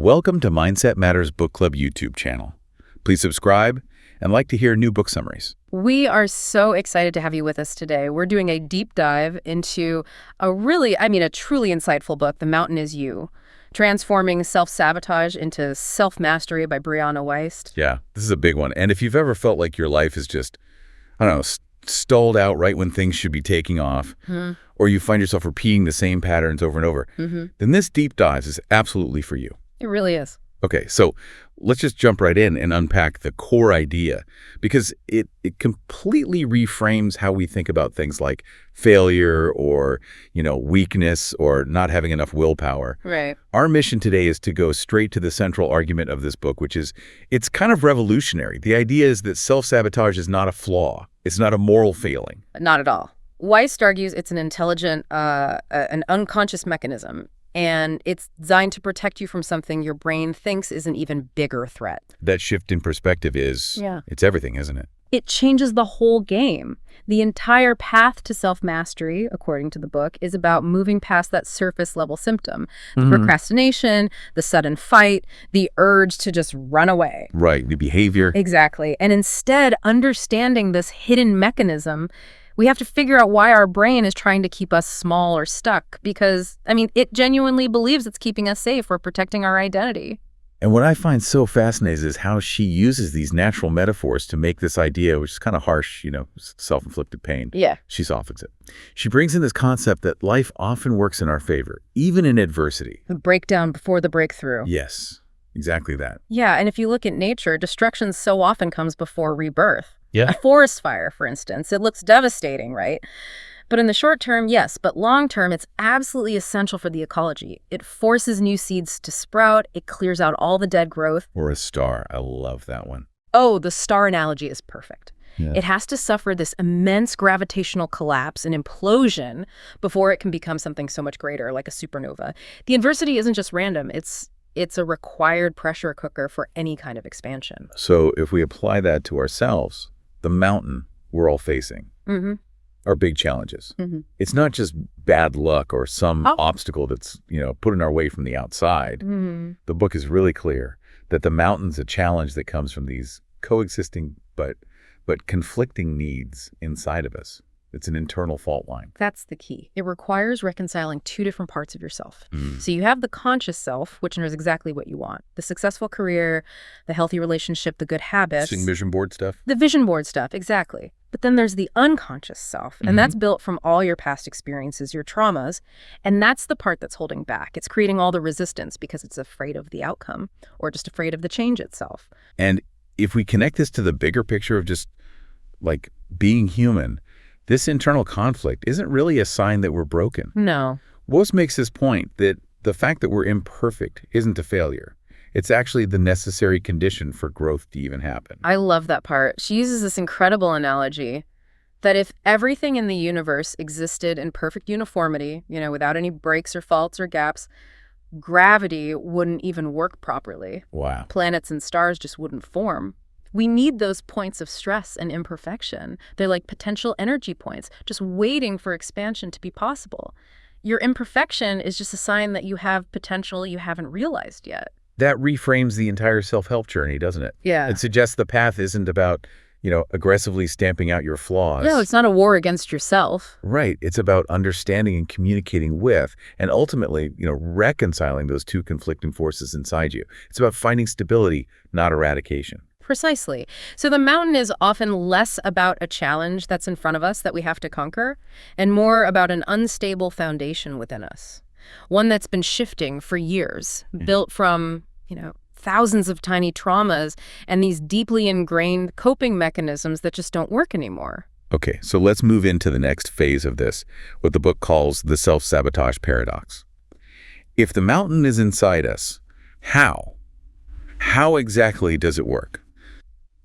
Welcome to Mindset Matters Book Club YouTube channel. Please subscribe and like to hear new book summaries. We are so excited to have you with us today. We're doing a deep dive into a truly insightful book, The Mountain Is You, Transforming Self-Sabotage into Self-Mastery by Brianna Wiest. Yeah, this is a big one. And if you've ever felt like your life is just, stalled out right when things should be taking off, or you find yourself repeating the same patterns over and over, then this deep dive is absolutely for you. It really is. Okay, so let's just jump right in and unpack the core idea, because it completely reframes how we think about things like failure or, weakness or not having enough willpower. Right. Our mission today is to go straight to the central argument of this book, which is, it's kind of revolutionary. The idea is that self-sabotage is not a flaw. It's not a moral failing. Not at all. Wiest argues it's an intelligent, an unconscious mechanism. And it's designed to protect you from something your brain thinks is an even bigger threat. That shift in perspective it's everything, isn't it? It changes the whole game. The entire path to self-mastery, according to the book, is about moving past that surface-level symptom. The procrastination, the sudden fight, the urge to just run away. Right, the behavior. Exactly. And instead, understanding this hidden mechanism, we have to figure out why our brain is trying to keep us small or stuck, because, it genuinely believes it's keeping us safe or protecting our identity. And what I find so fascinating is how she uses these natural metaphors to make this idea, which is kind of harsh, self-inflicted pain. Yeah. She softens it. She brings in this concept that life often works in our favor, even in adversity. The breakdown before the breakthrough. Yes, exactly that. Yeah, and if you look at nature, destruction so often comes before rebirth. Yeah. A forest fire, for instance, it looks devastating, right? But in the short term, yes, but long term, it's absolutely essential for the ecology. It forces new seeds to sprout. It clears out all the dead growth. Or a star. I love that one. Oh, the star analogy is perfect. Yeah. It has to suffer this immense gravitational collapse and implosion before it can become something so much greater, like a supernova. The adversity isn't just random. It's a required pressure cooker for any kind of expansion. So if we apply that to ourselves, the mountain we're all facing are big challenges. It's not just bad luck or some obstacle that's, put in our way from the outside. The book is really clear that the mountain's a challenge that comes from these coexisting but conflicting needs inside of us. It's an internal fault line. That's the key. It requires reconciling two different parts of yourself. So you have the conscious self, which knows exactly what you want. The successful career, the healthy relationship, the good habits. Seeing vision board stuff? The vision board stuff, exactly. But then there's the unconscious self, and that's built from all your past experiences, your traumas, and that's the part that's holding back. It's creating all the resistance because it's afraid of the outcome or just afraid of the change itself. And if we connect this to the bigger picture of just, like, being human, this internal conflict isn't really a sign that we're broken. No. Wiest makes this point that the fact that we're imperfect isn't a failure. It's actually the necessary condition for growth to even happen. I love that part. She uses this incredible analogy that if everything in the universe existed in perfect uniformity, without any breaks or faults or gaps, gravity wouldn't even work properly. Wow. Planets and stars just wouldn't form. We need those points of stress and imperfection. They're like potential energy points, just waiting for expansion to be possible. Your imperfection is just a sign that you have potential you haven't realized yet. That reframes the entire self-help journey, doesn't it? Yeah. It suggests the path isn't about, aggressively stamping out your flaws. No, it's not a war against yourself. Right. It's about understanding and communicating with, and ultimately, reconciling those two conflicting forces inside you. It's about finding stability, not eradication. Precisely. So the mountain is often less about a challenge that's in front of us that we have to conquer, and more about an unstable foundation within us. One that's been shifting for years, built from, thousands of tiny traumas and these deeply ingrained coping mechanisms that just don't work anymore. Okay, so let's move into the next phase of this, what the book calls the self-sabotage paradox. If the mountain is inside us, how? How exactly does it work?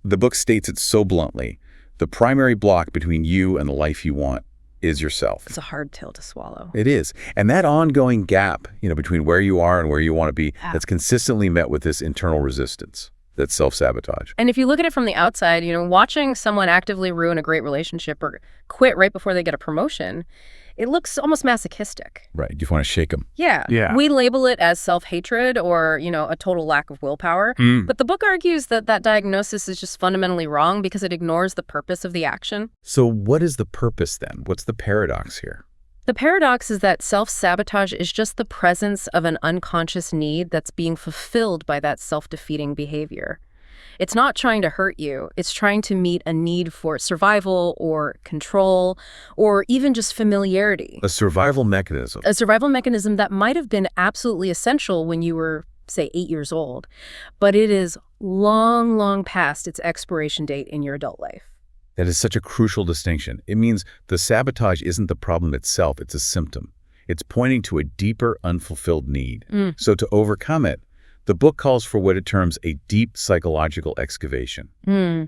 The book states it so bluntly. The primary block between you and the life you want is yourself. It's a hard pill to swallow. It is. And that ongoing gap, between where you are and where you want to be, that's consistently met with this internal resistance. That's self-sabotage. And if you look at it from the outside, watching someone actively ruin a great relationship or quit right before they get a promotion, it looks almost masochistic. Right. You want to shake them. Yeah. We label it as self-hatred or, a total lack of willpower. But the book argues that that diagnosis is just fundamentally wrong because it ignores the purpose of the action. So what is the purpose then? What's the paradox here? The paradox is that self-sabotage is just the presence of an unconscious need that's being fulfilled by that self-defeating behavior. It's not trying to hurt you. It's trying to meet a need for survival or control or even just familiarity. A survival mechanism. A survival mechanism that might have been absolutely essential when you were, say, 8 years old, but it is long, long past its expiration date in your adult life. That is such a crucial distinction. It means the sabotage isn't the problem itself, it's a symptom. It's pointing to a deeper, unfulfilled need. So to overcome it, the book calls for what it terms a deep psychological excavation.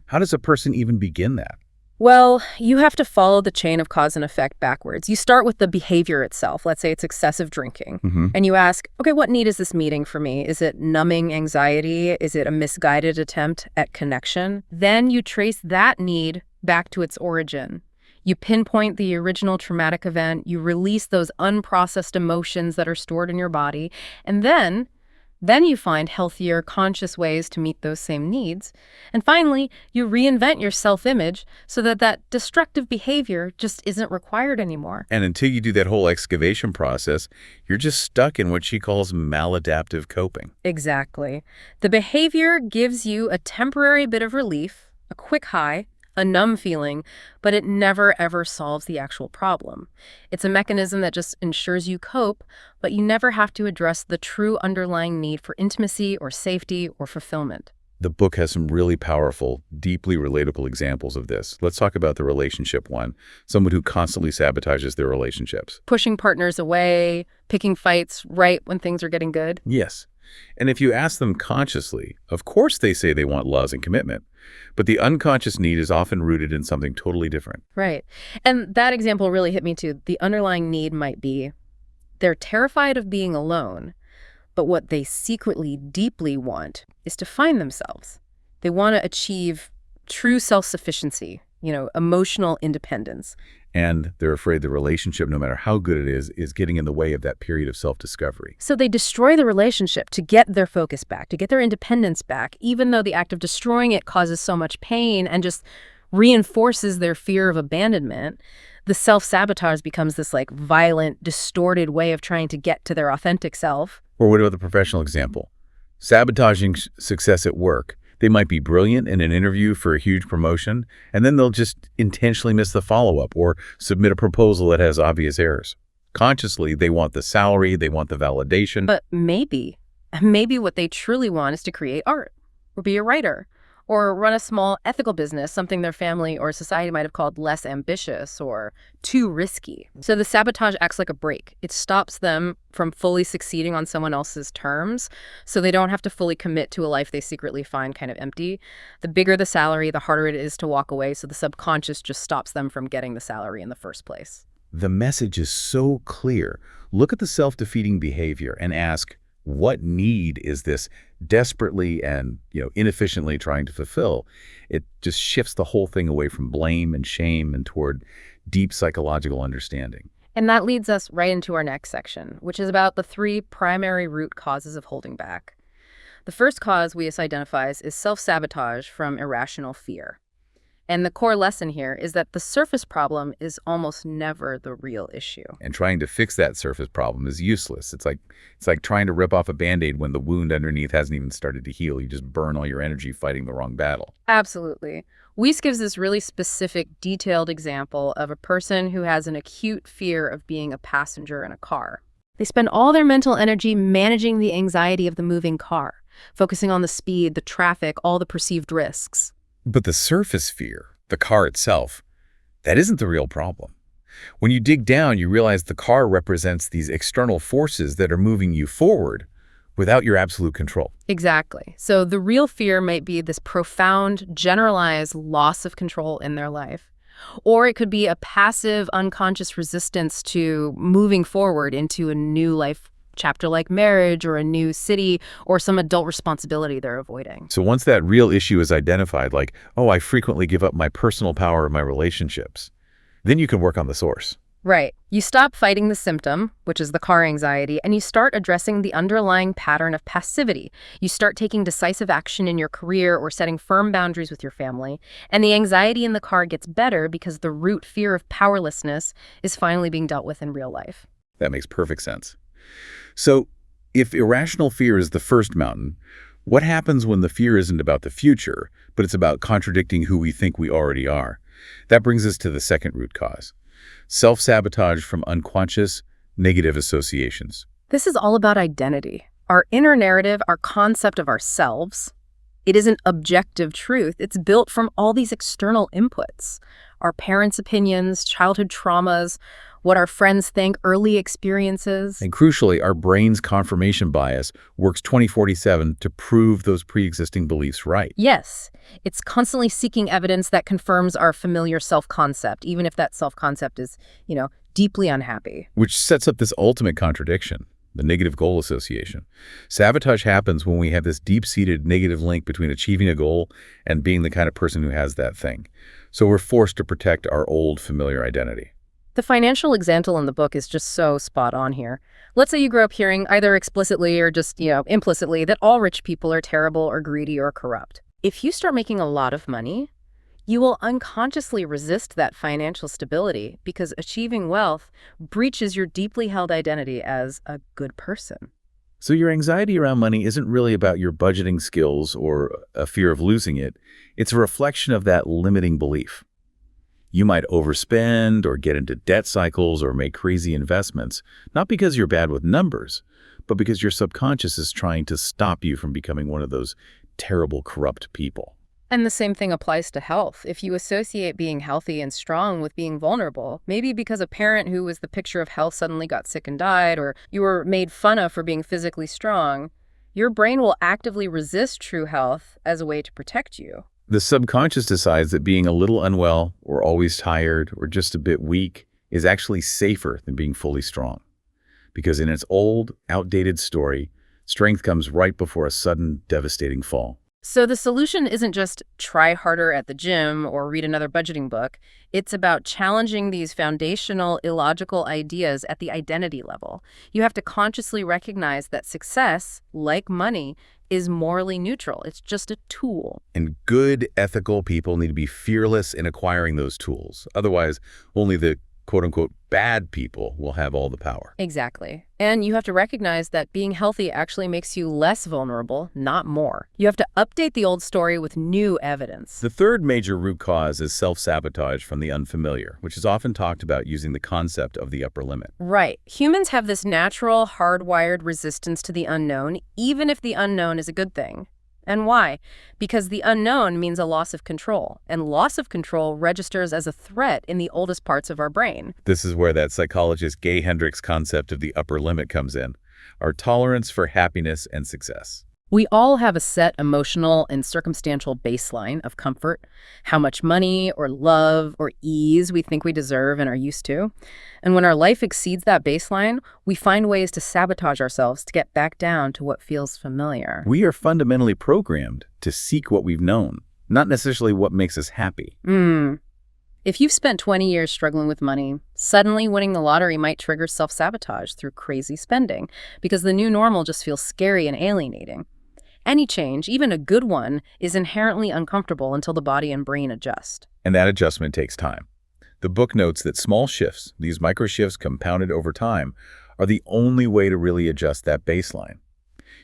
How does a person even begin that? Well, you have to follow the chain of cause and effect backwards. You start with the behavior itself. Let's say it's excessive drinking. And you ask, okay, what need is this meeting for me? Is it numbing anxiety? Is it a misguided attempt at connection? Then you trace that need back to its origin. You pinpoint the original traumatic event. You release those unprocessed emotions that are stored in your body. And then you find healthier, conscious ways to meet those same needs. And finally, you reinvent your self-image so that that destructive behavior just isn't required anymore. And until you do that whole excavation process, you're just stuck in what she calls maladaptive coping. Exactly. The behavior gives you a temporary bit of relief, a quick high, a numb feeling, but it never, ever solves the actual problem. It's a mechanism that just ensures you cope, but you never have to address the true underlying need for intimacy or safety or fulfillment. The book has some really powerful, deeply relatable examples of this. Let's talk about the relationship one. Someone who constantly sabotages their relationships. Pushing partners away, picking fights right when things are getting good. Yes. And if you ask them consciously, of course they say they want love and commitment. But the unconscious need is often rooted in something totally different. Right. And that example really hit me too. The underlying need might be they're terrified of being alone, but what they secretly, deeply want is to find themselves. They want to achieve true self-sufficiency, emotional independence. And they're afraid the relationship, no matter how good it is getting in the way of that period of self-discovery. So they destroy the relationship to get their focus back, to get their independence back, even though the act of destroying it causes so much pain and just reinforces their fear of abandonment. The self-sabotage becomes this violent, distorted way of trying to get to their authentic self. Or what about the professional example? Sabotaging success at work. They might be brilliant in an interview for a huge promotion, and then they'll just intentionally miss the follow-up or submit a proposal that has obvious errors. Consciously, they want the salary, they want the validation. But maybe what they truly want is to create art or be a writer or run a small ethical business, something their family or society might have called less ambitious or too risky. So the sabotage acts like a brake. It stops them from fully succeeding on someone else's terms, so they don't have to fully commit to a life they secretly find kind of empty. The bigger the salary, the harder it is to walk away, so the subconscious just stops them from getting the salary in the first place. The message is so clear. Look at the self-defeating behavior and ask, what need is this desperately and inefficiently trying to fulfill? It just shifts the whole thing away from blame and shame and toward deep psychological understanding. And that leads us right into our next section, which is about the 3 primary root causes of holding back. The first cause Wiest identifies is self-sabotage from irrational fear. And the core lesson here is that the surface problem is almost never the real issue. And trying to fix that surface problem is useless. It's like trying to rip off a Band-Aid when the wound underneath hasn't even started to heal. You just burn all your energy fighting the wrong battle. Absolutely. Wiest gives this really specific, detailed example of a person who has an acute fear of being a passenger in a car. They spend all their mental energy managing the anxiety of the moving car, focusing on the speed, the traffic, all the perceived risks. But the surface fear, the car itself, that isn't the real problem. When you dig down, you realize the car represents these external forces that are moving you forward without your absolute control. Exactly. So the real fear might be this profound, generalized loss of control in their life. Or it could be a passive, unconscious resistance to moving forward into a new life chapter like marriage or a new city or some adult responsibility they're avoiding. So once that real issue is identified, like, oh, I frequently give up my personal power in my relationships, then you can work on the source. Right. You stop fighting the symptom, which is the car anxiety, and you start addressing the underlying pattern of passivity. You start taking decisive action in your career or setting firm boundaries with your family, and the anxiety in the car gets better because the root fear of powerlessness is finally being dealt with in real life. That makes perfect sense. So if irrational fear is the first mountain, what happens when the fear isn't about the future, but it's about contradicting who we think we already are? That brings us to the second root cause. Self-sabotage from unconscious negative associations. This is all about identity. Our inner narrative, our concept of ourselves, it isn't objective truth. It's built from all these external inputs. Our parents' opinions, childhood traumas, what our friends think, early experiences. And crucially, our brain's confirmation bias works 20/47 to prove those pre-existing beliefs right. Yes, it's constantly seeking evidence that confirms our familiar self-concept, even if that self-concept is, deeply unhappy. Which sets up this ultimate contradiction, the negative goal association. Sabotage happens when we have this deep-seated negative link between achieving a goal and being the kind of person who has that thing. So we're forced to protect our old familiar identity. The financial example in the book is just so spot on here. Let's say you grew up hearing either explicitly or just, implicitly that all rich people are terrible or greedy or corrupt. If you start making a lot of money, you will unconsciously resist that financial stability because achieving wealth breaches your deeply held identity as a good person. So your anxiety around money isn't really about your budgeting skills or a fear of losing it. It's a reflection of that limiting belief. You might overspend or get into debt cycles or make crazy investments, not because you're bad with numbers, but because your subconscious is trying to stop you from becoming one of those terrible, corrupt people. And the same thing applies to health. If you associate being healthy and strong with being vulnerable, maybe because a parent who was the picture of health suddenly got sick and died, or you were made fun of for being physically strong, your brain will actively resist true health as a way to protect you. The subconscious decides that being a little unwell or always tired or just a bit weak is actually safer than being fully strong. Because in its old, outdated story, strength comes right before a sudden, devastating fall. So the solution isn't just try harder at the gym or read another budgeting book. It's about challenging these foundational, illogical ideas at the identity level. You have to consciously recognize that success, like money, is morally neutral. It's just a tool. And good, ethical people need to be fearless in acquiring those tools. Otherwise, only the quote-unquote bad people will have all the power. Exactly. And you have to recognize that being healthy actually makes you less vulnerable, not more. You have to update the old story with new evidence. The third major root cause is self-sabotage from the unfamiliar, which is often talked about using the concept of the upper limit. Right. Humans have this natural, hardwired resistance to the unknown, even if the unknown is a good thing. And why? Because the unknown means a loss of control, and loss of control registers as a threat in the oldest parts of our brain. This is where that psychologist Gay Hendricks concept of the upper limit comes in, our tolerance for happiness and success. We all have a set emotional and circumstantial baseline of comfort, how much money or love or ease we think we deserve and are used to. And when our life exceeds that baseline, we find ways to sabotage ourselves to get back down to what feels familiar. We are fundamentally programmed to seek what we've known, not necessarily what makes us happy. If you've spent 20 years struggling with money, suddenly winning the lottery might trigger self-sabotage through crazy spending because the new normal just feels scary and alienating. Any change, even a good one, is inherently uncomfortable until the body and brain adjust. And that adjustment takes time. The book notes that small shifts, these micro shifts compounded over time, are the only way to really adjust that baseline.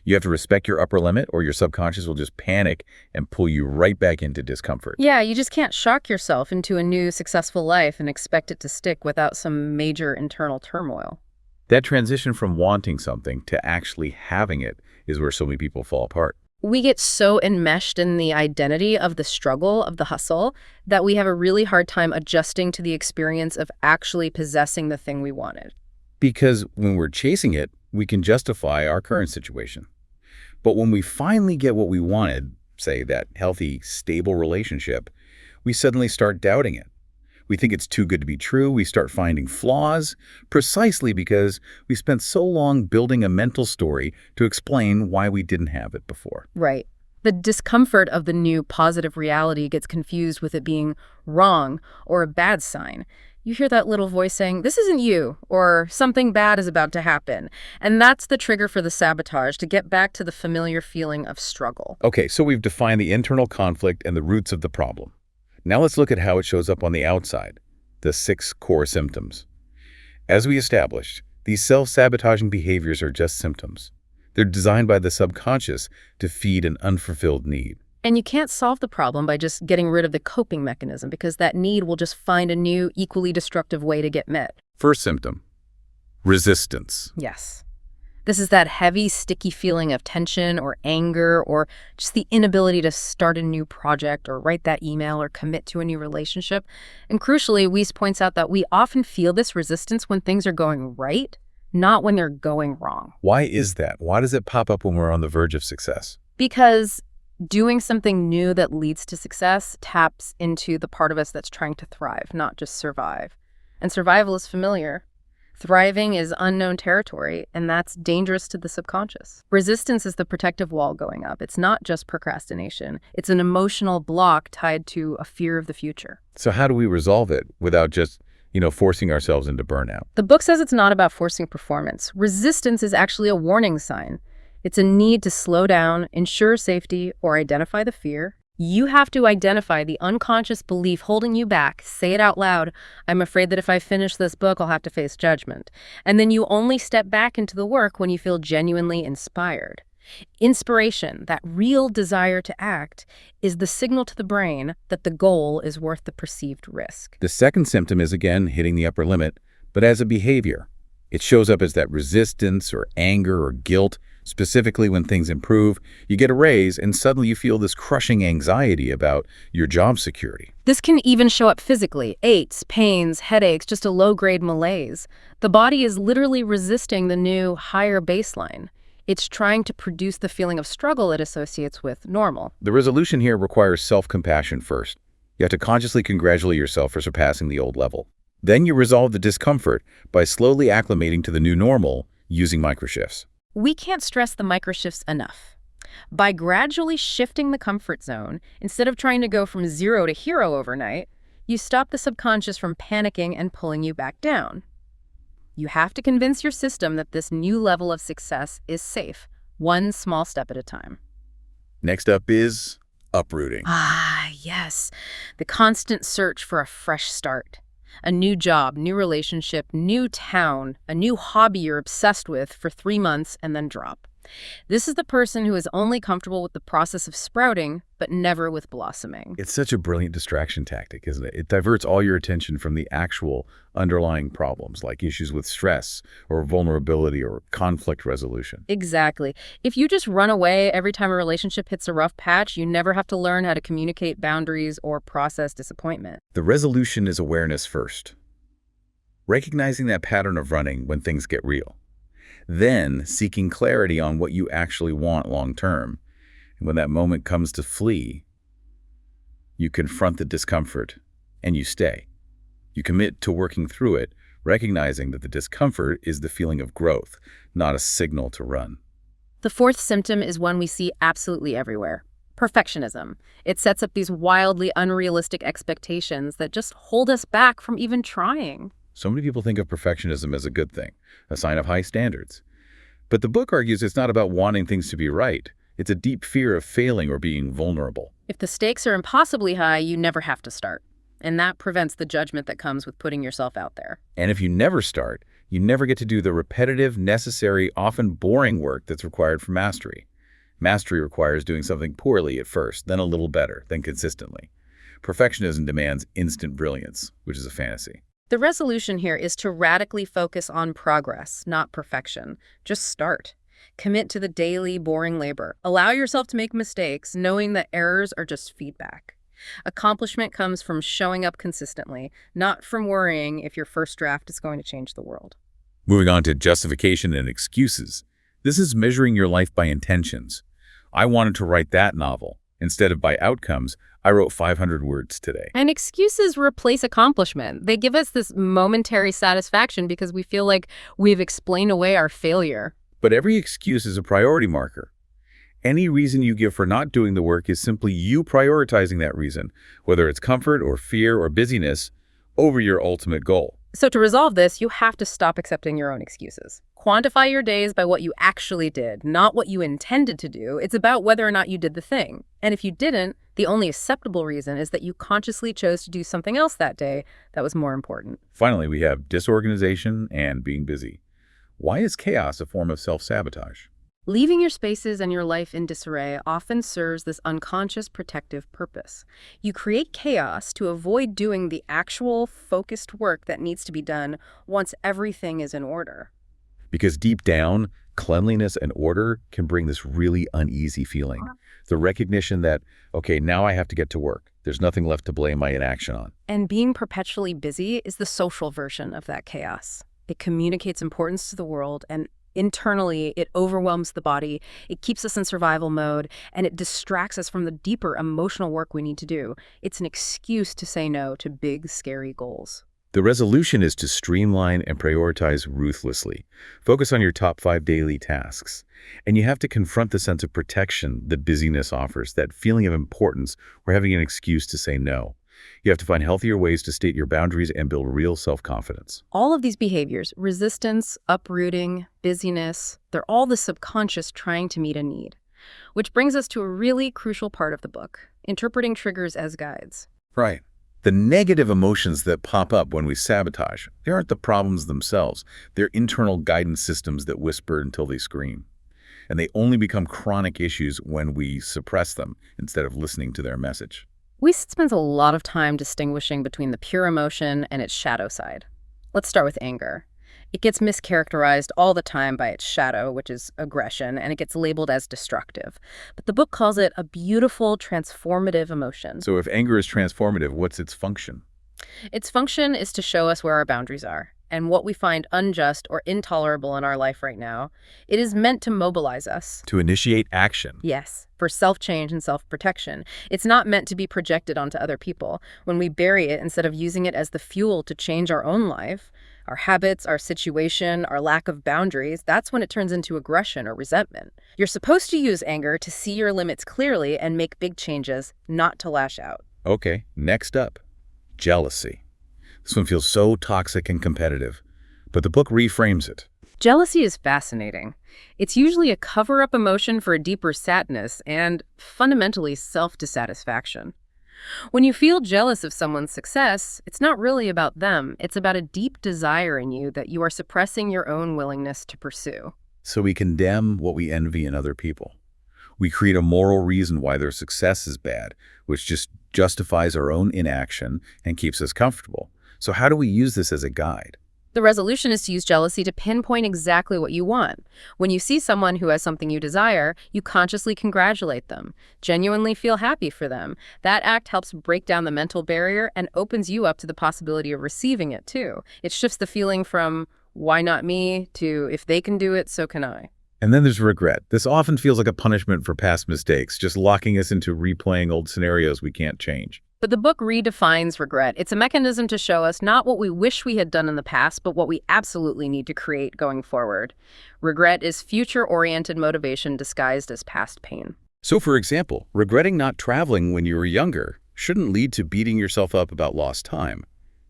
You have to respect your upper limit or your subconscious will just panic and pull you right back into discomfort. Yeah, you just can't shock yourself into a new successful life and expect it to stick without some major internal turmoil. That transition from wanting something to actually having it is where so many people fall apart. We get so enmeshed in the identity of the struggle, of the hustle, that we have a really hard time adjusting to the experience of actually possessing the thing we wanted. Because when we're chasing it, we can justify our current situation. But when we finally get what we wanted, say that healthy, stable relationship, we suddenly start doubting it. We think it's too good to be true. We start finding flaws precisely because we spent so long building a mental story to explain why we didn't have it before. Right. The discomfort of the new positive reality gets confused with it being wrong or a bad sign. You hear that little voice saying, "This isn't you," or "Something bad is about to happen." And that's the trigger for the sabotage, to get back to the familiar feeling of struggle. Okay, so we've defined the internal conflict and the roots of the problem. Now let's look at how it shows up on the outside, the 6 core symptoms. As we established, these self-sabotaging behaviors are just symptoms. They're designed by the subconscious to feed an unfulfilled need. And you can't solve the problem by just getting rid of the coping mechanism, because that need will just find a new, equally destructive way to get met. First symptom, resistance. Yes. This is that heavy, sticky feeling of tension or anger, or just the inability to start a new project or write that email or commit to a new relationship. And crucially, Wiest points out that we often feel this resistance when things are going right, not when they're going wrong. Why is that? Why does it pop up when we're on the verge of success? Because doing something new that leads to success taps into the part of us that's trying to thrive, not just survive. And survival is familiar. Thriving is unknown territory, and that's dangerous to the subconscious. Resistance is the protective wall going up. It's not just procrastination. It's an emotional block tied to a fear of the future. So how do we resolve it without just, forcing ourselves into burnout? The book says it's not about forcing performance. Resistance is actually a warning sign. It's a need to slow down, ensure safety, or identify the fear. You have to identify the unconscious belief holding you back. Say it out loud. "I'm afraid that if I finish this book, I'll have to face judgment." And then you only step back into the work when you feel genuinely inspired. Inspiration, that real desire to act, is the signal to the brain that the goal is worth the perceived risk. The second symptom is, again, hitting the upper limit, but as a behavior. It shows up as that resistance or anger or guilt. Specifically, when things improve, you get a raise, and suddenly you feel this crushing anxiety about your job security. This can even show up physically: aches, pains, headaches, just a low-grade malaise. The body is literally resisting the new, higher baseline. It's trying to produce the feeling of struggle it associates with normal. The resolution here requires self-compassion first. You have to consciously congratulate yourself for surpassing the old level. Then you resolve the discomfort by slowly acclimating to the new normal using microshifts. We can't stress the microshifts enough. By gradually shifting the comfort zone, instead of trying to go from 0 to hero overnight, you stop the subconscious from panicking and pulling you back down. You have to convince your system that this new level of success is safe, one small step at a time. Next up is uprooting. Ah, yes. The constant search for a fresh start. A new job, new relationship, new town, a new hobby you're obsessed with for 3 months and then drop. This is the person who is only comfortable with the process of sprouting, but never with blossoming. It's such a brilliant distraction tactic, isn't it? It diverts all your attention from the actual underlying problems, like issues with stress or vulnerability or conflict resolution. Exactly. If you just run away every time a relationship hits a rough patch, you never have to learn how to communicate boundaries or process disappointment. The resolution is awareness first. Recognizing that pattern of running when things get real. Then seeking clarity on what you actually want long term. And when that moment comes to flee, you confront the discomfort and you stay. You commit to working through it, recognizing that the discomfort is the feeling of growth, not a signal to run. The fourth symptom is one we see absolutely everywhere: perfectionism. It sets up these wildly unrealistic expectations that just hold us back from even trying. So many people think of perfectionism as a good thing, a sign of high standards. But the book argues it's not about wanting things to be right. It's a deep fear of failing or being vulnerable. If the stakes are impossibly high, you never have to start. And that prevents the judgment that comes with putting yourself out there. And if you never start, you never get to do the repetitive, necessary, often boring work that's required for mastery. Mastery requires doing something poorly at first, then a little better, then consistently. Perfectionism demands instant brilliance, which is a fantasy. The resolution here is to radically focus on progress, not perfection. Just start. Commit to the daily, boring labor. Allow yourself to make mistakes, knowing that errors are just feedback. Accomplishment comes from showing up consistently, not from worrying if your first draft is going to change the world. Moving on to justification and excuses. This is measuring your life by intentions. I wanted to write that novel, Instead of by outcomes, I wrote 500 words today. And excuses replace accomplishment. They give us this momentary satisfaction because we feel like we've explained away our failure. But every excuse is a priority marker. Any reason you give for not doing the work is simply you prioritizing that reason, whether it's comfort or fear or busyness, over your ultimate goal. So to resolve this, you have to stop accepting your own excuses. Quantify your days by what you actually did, not what you intended to do. It's about whether or not you did the thing. And if you didn't, the only acceptable reason is that you consciously chose to do something else that day that was more important. Finally, we have disorganization and being busy. Why is chaos a form of self-sabotage? Leaving your spaces and your life in disarray often serves this unconscious protective purpose. You create chaos to avoid doing the actual focused work that needs to be done once everything is in order. Because deep down, cleanliness and order can bring this really uneasy feeling. The recognition that, okay, now I have to get to work. There's nothing left to blame my inaction on. And being perpetually busy is the social version of that chaos. It communicates importance to the world, and internally, it overwhelms the body, it keeps us in survival mode, and it distracts us from the deeper emotional work we need to do. It's an excuse to say no to big, scary goals. The resolution is to streamline and prioritize ruthlessly. Focus on your top 5 daily tasks. And you have to confront the sense of protection that busyness offers, that feeling of importance or having an excuse to say no. You have to find healthier ways to state your boundaries and build real self-confidence. All of these behaviors, resistance, uprooting, busyness, they're all the subconscious trying to meet a need. Which brings us to a really crucial part of the book, interpreting triggers as guides. Right. The negative emotions that pop up when we sabotage, they aren't the problems themselves. They're internal guidance systems that whisper until they scream. And they only become chronic issues when we suppress them instead of listening to their message. Wiest spends a lot of time distinguishing between the pure emotion and its shadow side. Let's start with anger. It gets mischaracterized all the time by its shadow, which is aggression, and it gets labeled as destructive. But the book calls it a beautiful, transformative emotion. So if anger is transformative, what's its function? Its function is to show us where our boundaries are and what we find unjust or intolerable in our life right now. It is meant to mobilize us. To initiate action. Yes, for self-change and self-protection. It's not meant to be projected onto other people. When we bury it, instead of using it as the fuel to change our own life, our habits, our situation, our lack of boundaries, that's when it turns into aggression or resentment. You're supposed to use anger to see your limits clearly and make big changes, not to lash out. Okay, next up, jealousy. This one feels so toxic and competitive, but the book reframes it. Jealousy is fascinating. It's usually a cover-up emotion for a deeper sadness and, fundamentally, self-dissatisfaction. When you feel jealous of someone's success, it's not really about them. It's about a deep desire in you that you are suppressing your own willingness to pursue. So we condemn what we envy in other people. We create a moral reason why their success is bad, which just justifies our own inaction and keeps us comfortable. So how do we use this as a guide? The resolution is to use jealousy to pinpoint exactly what you want. When you see someone who has something you desire, you consciously congratulate them, genuinely feel happy for them. That act helps break down the mental barrier and opens you up to the possibility of receiving it too. It shifts the feeling from, why not me, to if they can do it, so can I. And then there's regret. This often feels like a punishment for past mistakes, just locking us into replaying old scenarios we can't change. But the book redefines regret. It's a mechanism to show us not what we wish we had done in the past, but what we absolutely need to create going forward. Regret is future-oriented motivation disguised as past pain. So for example, regretting not traveling when you were younger shouldn't lead to beating yourself up about lost time.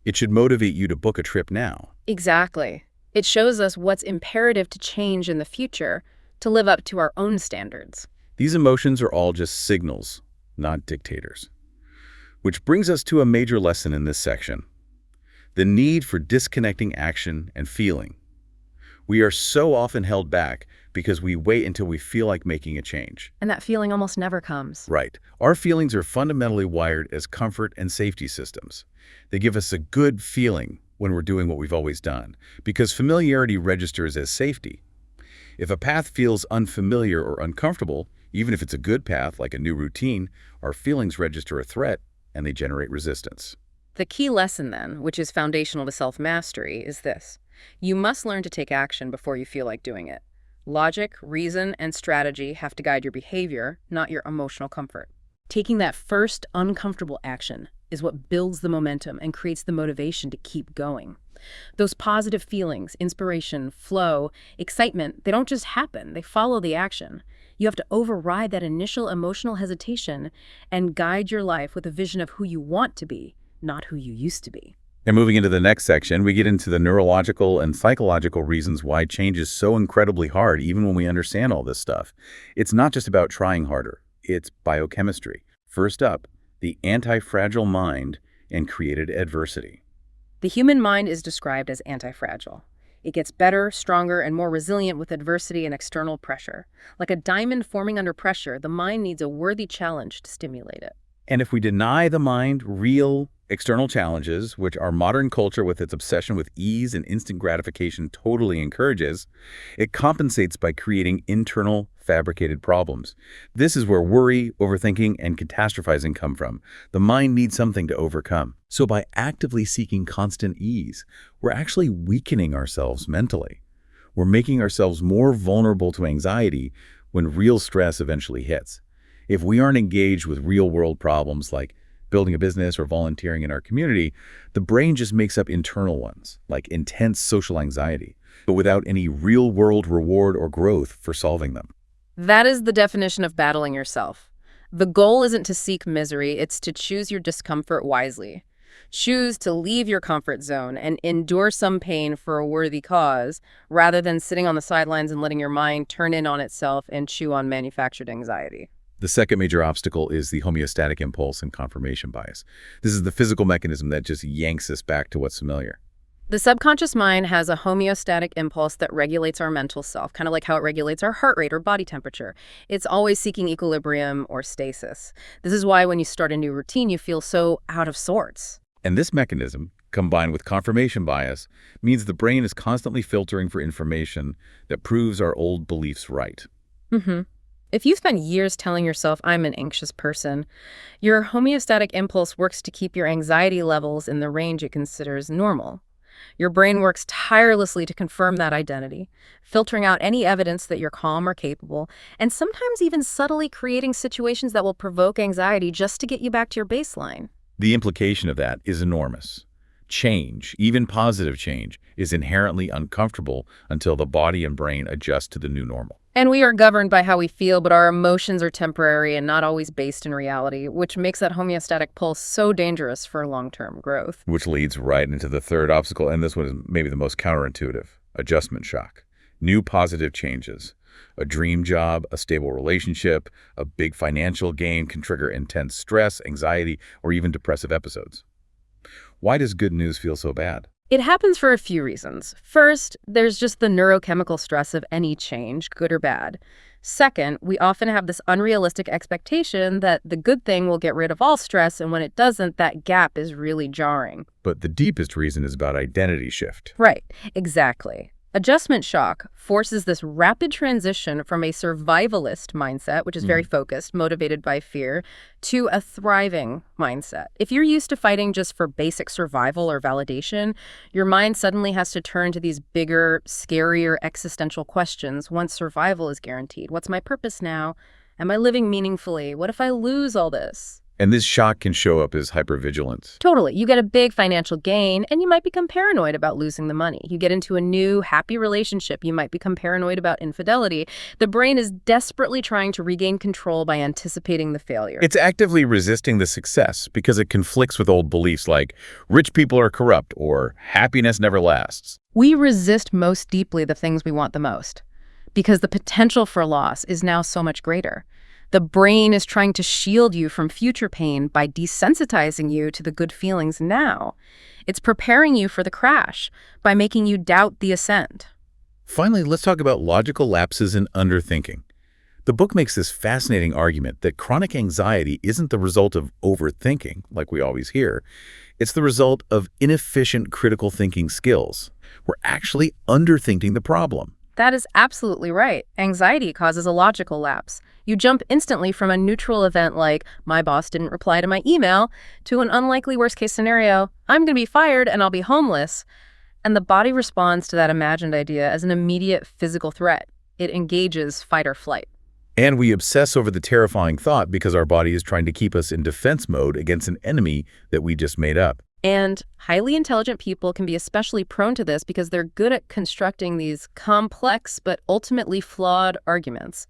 It should motivate you to book a trip now. Exactly. It shows us what's imperative to change in the future to live up to our own standards. These emotions are all just signals, not dictators. Which brings us to a major lesson in this section. The need for disconnecting action and feeling. We are so often held back because we wait until we feel like making a change. And that feeling almost never comes. Right. Our feelings are fundamentally wired as comfort and safety systems. They give us a good feeling when we're doing what we've always done, because familiarity registers as safety. If a path feels unfamiliar or uncomfortable, even if it's a good path like a new routine, our feelings register a threat and they generate resistance. The key lesson then, which is foundational to self-mastery, is this. You must learn to take action before you feel like doing it. Logic, reason, and strategy have to guide your behavior, not your emotional comfort. Taking that first uncomfortable action is what builds the momentum and creates the motivation to keep going. Those positive feelings, inspiration, flow, excitement, they don't just happen, they follow the action. You have to override that initial emotional hesitation and guide your life with a vision of who you want to be, not who you used to be. And moving into the next section, we get into the neurological and psychological reasons why change is so incredibly hard, even when we understand all this stuff. It's not just about trying harder. It's biochemistry. First up, the anti-fragile mind and created adversity. The human mind is described as anti-fragile. It gets better, stronger, and more resilient with adversity and external pressure. Like a diamond forming under pressure, the mind needs a worthy challenge to stimulate it. And if we deny the mind real external challenges, which our modern culture with its obsession with ease and instant gratification totally encourages, it compensates by creating internal fabricated problems. This is where worry, overthinking, and catastrophizing come from. The mind needs something to overcome. So by actively seeking constant ease, we're actually weakening ourselves mentally. We're making ourselves more vulnerable to anxiety when real stress eventually hits. If we aren't engaged with real-world problems like building a business or volunteering in our community, the brain just makes up internal ones, like intense social anxiety, but without any real-world reward or growth for solving them. That is the definition of battling yourself. The goal isn't to seek misery, it's to choose your discomfort wisely. Choose to leave your comfort zone and endure some pain for a worthy cause, rather than sitting on the sidelines and letting your mind turn in on itself and chew on manufactured anxiety. The second major obstacle is the homeostatic impulse and confirmation bias. This is the physical mechanism that just yanks us back to what's familiar. The subconscious mind has a homeostatic impulse that regulates our mental self, kind of like how it regulates our heart rate or body temperature. It's always seeking equilibrium or stasis. This is why when you start a new routine, you feel so out of sorts. And this mechanism, combined with confirmation bias, means the brain is constantly filtering for information that proves our old beliefs right. If you spend years telling yourself, I'm an anxious person, your homeostatic impulse works to keep your anxiety levels in the range it considers normal. Your brain works tirelessly to confirm that identity, filtering out any evidence that you're calm or capable, and sometimes even subtly creating situations that will provoke anxiety just to get you back to your baseline. The implication of that is enormous. Change, even positive change, is inherently uncomfortable until the body and brain adjust to the new normal. And we are governed by how we feel, but our emotions are temporary and not always based in reality, which makes that homeostatic pulse so dangerous for long-term growth. Which leads right into the third obstacle, and this one is maybe the most counterintuitive: adjustment shock. New positive changes. A dream job, a stable relationship, a big financial gain can trigger intense stress, anxiety, or even depressive episodes. Why does good news feel so bad? It happens for a few reasons. First, there's just the neurochemical stress of any change, good or bad. Second, we often have this unrealistic expectation that the good thing will get rid of all stress, and when it doesn't, that gap is really jarring. But the deepest reason is about identity shift. Right, exactly. Adjustment shock forces this rapid transition from a survivalist mindset, which is very focused, motivated by fear, to a thriving mindset. If you're used to fighting just for basic survival or validation, your mind suddenly has to turn to these bigger, scarier existential questions once survival is guaranteed. What's my purpose now? Am I living meaningfully? What if I lose all this? And this shock can show up as hypervigilance. Totally. You get a big financial gain, and you might become paranoid about losing the money. You get into a new, happy relationship, you might become paranoid about infidelity. The brain is desperately trying to regain control by anticipating the failure. It's actively resisting the success because it conflicts with old beliefs like rich people are corrupt or happiness never lasts. We resist most deeply the things we want the most because the potential for loss is now so much greater. The brain is trying to shield you from future pain by desensitizing you to the good feelings now. It's preparing you for the crash by making you doubt the ascent. Finally, let's talk about logical lapses and underthinking. The book makes this fascinating argument that chronic anxiety isn't the result of overthinking, like we always hear. It's the result of inefficient critical thinking skills. We're actually underthinking the problem. That is absolutely right. Anxiety causes a logical lapse. You jump instantly from a neutral event like, my boss didn't reply to my email, to an unlikely worst-case scenario, I'm going to be fired and I'll be homeless. And the body responds to that imagined idea as an immediate physical threat. It engages fight or flight. And we obsess over the terrifying thought because our body is trying to keep us in defense mode against an enemy that we just made up. And highly intelligent people can be especially prone to this because they're good at constructing these complex but ultimately flawed arguments.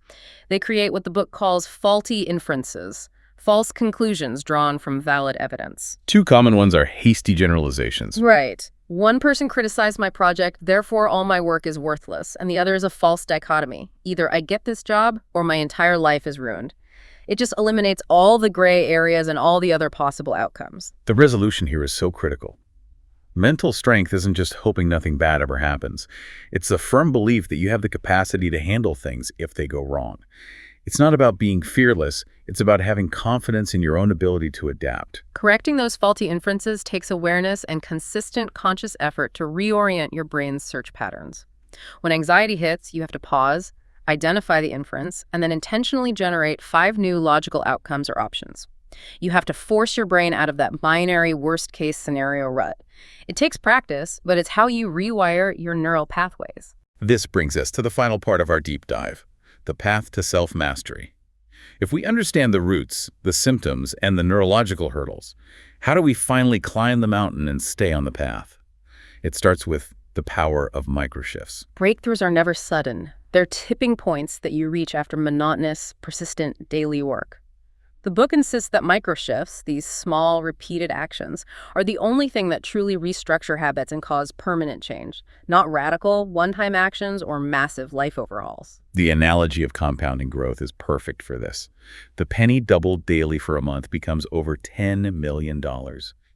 They create what the book calls faulty inferences, false conclusions drawn from valid evidence. Two common ones are hasty generalizations. Right. One person criticized my project, therefore all my work is worthless, and the other is a false dichotomy. Either I get this job or my entire life is ruined. It just eliminates all the gray areas and all the other possible outcomes. The resolution here is so critical. Mental strength isn't just hoping nothing bad ever happens. It's a firm belief that you have the capacity to handle things if they go wrong. It's not about being fearless, it's about having confidence in your own ability to adapt. Correcting those faulty inferences takes awareness and consistent conscious effort to reorient your brain's search patterns. When anxiety hits, you have to pause, identify the inference, and then intentionally generate 5 new logical outcomes or options. You have to force your brain out of that binary worst-case scenario rut. It takes practice, but it's how you rewire your neural pathways. This brings us to the final part of our deep dive, the path to self-mastery. If we understand the roots, the symptoms, and the neurological hurdles, how do we finally climb the mountain and stay on the path? It starts with the power of microshifts. Breakthroughs are never sudden. They're tipping points that you reach after monotonous, persistent daily work. The book insists that microshifts, these small, repeated actions, are the only thing that truly restructure habits and cause permanent change, not radical, one-time actions or massive life overhauls. The analogy of compounding growth is perfect for this. The penny doubled daily for a month becomes over $10 million.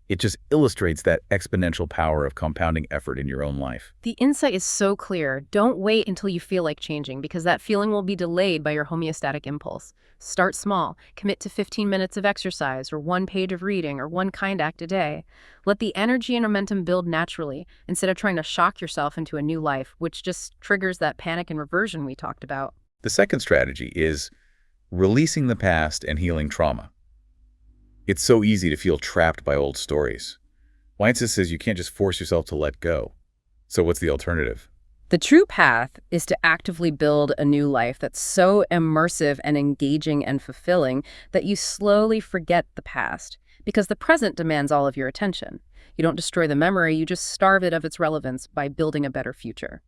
It just illustrates that exponential power of compounding effort in your own life. The insight is so clear. Don't wait until you feel like changing, because that feeling will be delayed by your homeostatic impulse. Start small. Commit to 15 minutes of exercise, or 1 page of reading, or 1 kind act a day. Let the energy and momentum build naturally, instead of trying to shock yourself into a new life, which just triggers that panic and reversion we talked about. The second strategy is releasing the past and healing trauma. It's so easy to feel trapped by old stories. Wiest says you can't just force yourself to let go. So what's the alternative? The true path is to actively build a new life that's so immersive and engaging and fulfilling that you slowly forget the past, because the present demands all of your attention. You don't destroy the memory, you just starve it of its relevance by building a better future.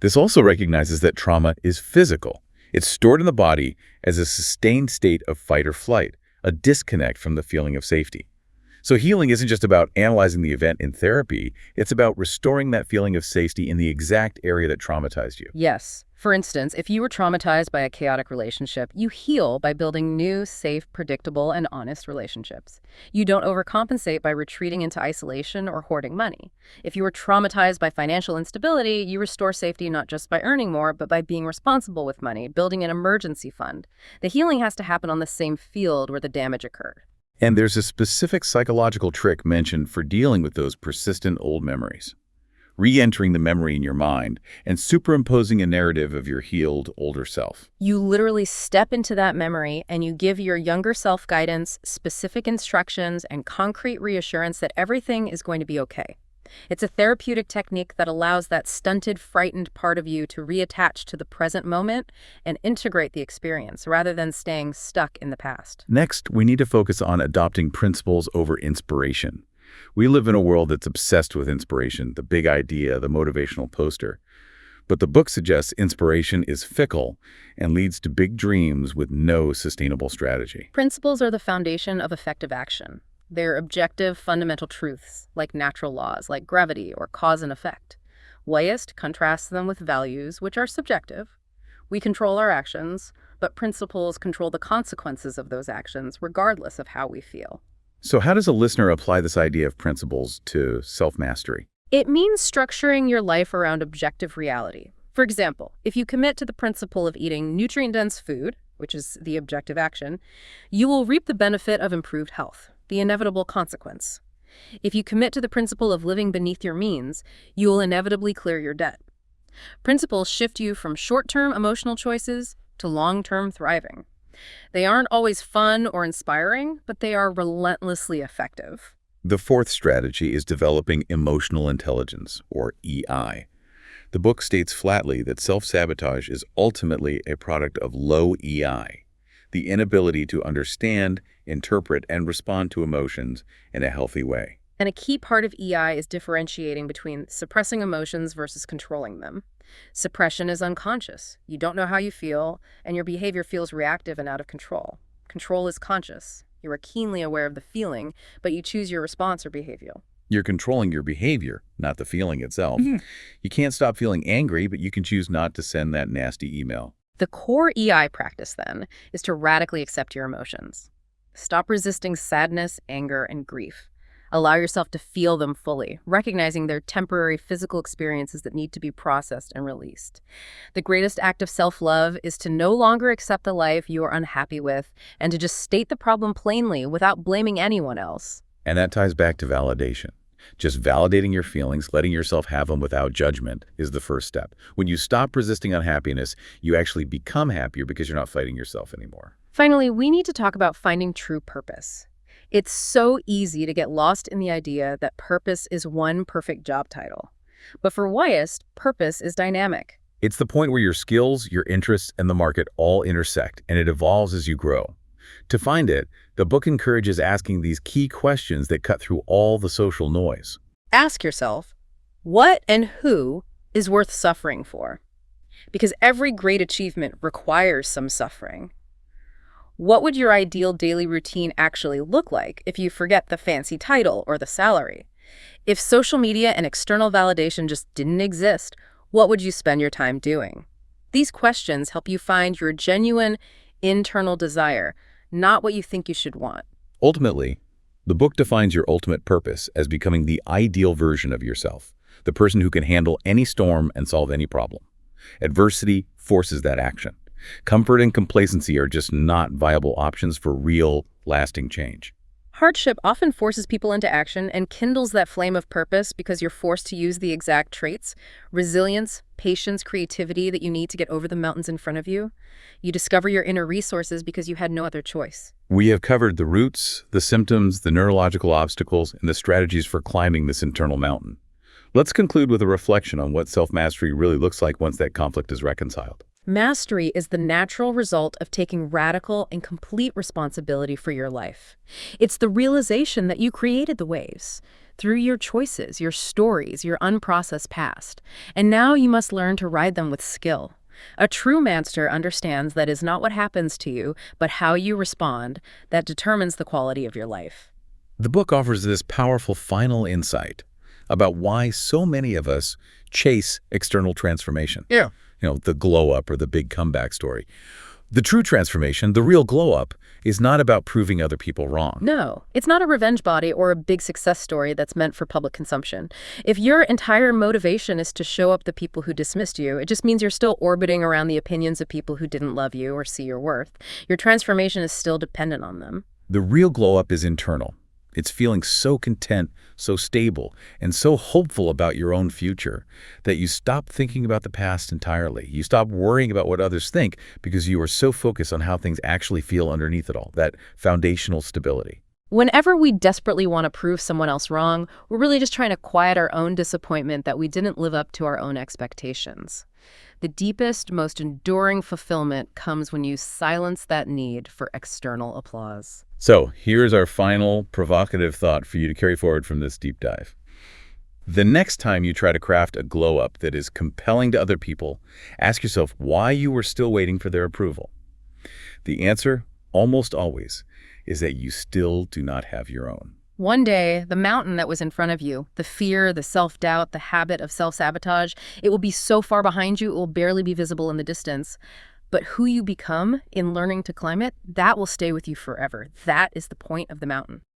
This also recognizes that trauma is physical. It's stored in the body as a sustained state of fight or flight, a disconnect from the feeling of safety. So healing isn't just about analyzing the event in therapy, it's about restoring that feeling of safety in the exact area that traumatized you. Yes. For instance, if you were traumatized by a chaotic relationship, you heal by building new, safe, predictable, and honest relationships. You don't overcompensate by retreating into isolation or hoarding money. If you were traumatized by financial instability, you restore safety not just by earning more, but by being responsible with money, building an emergency fund. The healing has to happen on the same field where the damage occurred. And there's a specific psychological trick mentioned for dealing with those persistent old memories. Re-entering the memory in your mind and superimposing a narrative of your healed, older self. You literally step into that memory and you give your younger self guidance, specific instructions, and concrete reassurance that everything is going to be okay. It's a therapeutic technique that allows that stunted, frightened part of you to reattach to the present moment and integrate the experience rather than staying stuck in the past. Next, we need to focus on adopting principles over inspiration. We live in a world that's obsessed with inspiration, the big idea, the motivational poster. But the book suggests inspiration is fickle and leads to big dreams with no sustainable strategy. Principles are the foundation of effective action. They're objective, fundamental truths, like natural laws, like gravity or cause and effect. Wiest contrasts them with values, which are subjective. We control our actions, but principles control the consequences of those actions, regardless of how we feel. So how does a listener apply this idea of principles to self-mastery? It means structuring your life around objective reality. For example, if you commit to the principle of eating nutrient-dense food, which is the objective action, you will reap the benefit of improved health, the inevitable consequence. If you commit to the principle of living beneath your means, you will inevitably clear your debt. Principles shift you from short-term emotional choices to long-term thriving. They aren't always fun or inspiring, but they are relentlessly effective. The fourth strategy is developing emotional intelligence, or EI. The book states flatly that self-sabotage is ultimately a product of low EI, the inability to understand, interpret, and respond to emotions in a healthy way. And a key part of EI is differentiating between suppressing emotions versus controlling them. Suppression is unconscious. You don't know how you feel, and your behavior feels reactive and out of control. Control is conscious. You are keenly aware of the feeling, but you choose your response or behavior. You're controlling your behavior, not the feeling itself. You can't stop feeling angry, but you can choose not to send that nasty email. The core EI practice, then, is to radically accept your emotions. Stop resisting sadness, anger, and grief. Allow yourself to feel them fully, recognizing they're temporary physical experiences that need to be processed and released. The greatest act of self-love is to no longer accept the life you are unhappy with and to just state the problem plainly without blaming anyone else. And that ties back to validation. Just validating your feelings, letting yourself have them without judgment is the first step. When you stop resisting unhappiness, you actually become happier because you're not fighting yourself anymore. Finally, we need to talk about finding true purpose. It's so easy to get lost in the idea that purpose is one perfect job title. But for Wiest, purpose is dynamic. It's the point where your skills, your interests, and the market all intersect, and it evolves as you grow. To find it, the book encourages asking these key questions that cut through all the social noise. Ask yourself, what and who is worth suffering for? Because every great achievement requires some suffering. What would your ideal daily routine actually look like if you forget the fancy title or the salary? If social media and external validation just didn't exist, what would you spend your time doing? These questions help you find your genuine internal desire, not what you think you should want. Ultimately, the book defines your ultimate purpose as becoming the ideal version of yourself, the person who can handle any storm and solve any problem. Adversity forces that action. Comfort and complacency are just not viable options for real, lasting change. Hardship often forces people into action and kindles that flame of purpose because you're forced to use the exact traits, resilience, patience, creativity that you need to get over the mountains in front of you. You discover your inner resources because you had no other choice. We have covered the roots, the symptoms, the neurological obstacles, and the strategies for climbing this internal mountain. Let's conclude with a reflection on what self-mastery really looks like once that conflict is reconciled. Mastery is the natural result of taking radical and complete responsibility for your life. It's the realization that you created the waves through your choices, your stories, your unprocessed past. And now you must learn to ride them with skill. A true master understands that is not what happens to you, but how you respond that determines the quality of your life. The book offers this powerful final insight about why so many of us chase external transformation. The glow up or the big comeback story. The true transformation, the real glow up, is not about proving other people wrong. No, it's not a revenge body or a big success story that's meant for public consumption. If your entire motivation is to show up the people who dismissed you, it just means you're still orbiting around the opinions of people who didn't love you or see your worth. Your transformation is still dependent on them. The real glow up is internal. It's feeling so content, so stable, and so hopeful about your own future that you stop thinking about the past entirely. You stop worrying about what others think because you are so focused on how things actually feel underneath it all, that foundational stability. Whenever we desperately want to prove someone else wrong, we're really just trying to quiet our own disappointment that we didn't live up to our own expectations. The deepest, most enduring fulfillment comes when you silence that need for external applause. So here's our final provocative thought for you to carry forward from this deep dive. The next time you try to craft a glow-up that is compelling to other people, ask yourself why you were still waiting for their approval. The answer, almost always, is that you still do not have your own. One day, the mountain that was in front of you, the fear, the self-doubt, the habit of self-sabotage, it will be so far behind you, it will barely be visible in the distance. But who you become in learning to climb it, that will stay with you forever. That is the point of the mountain.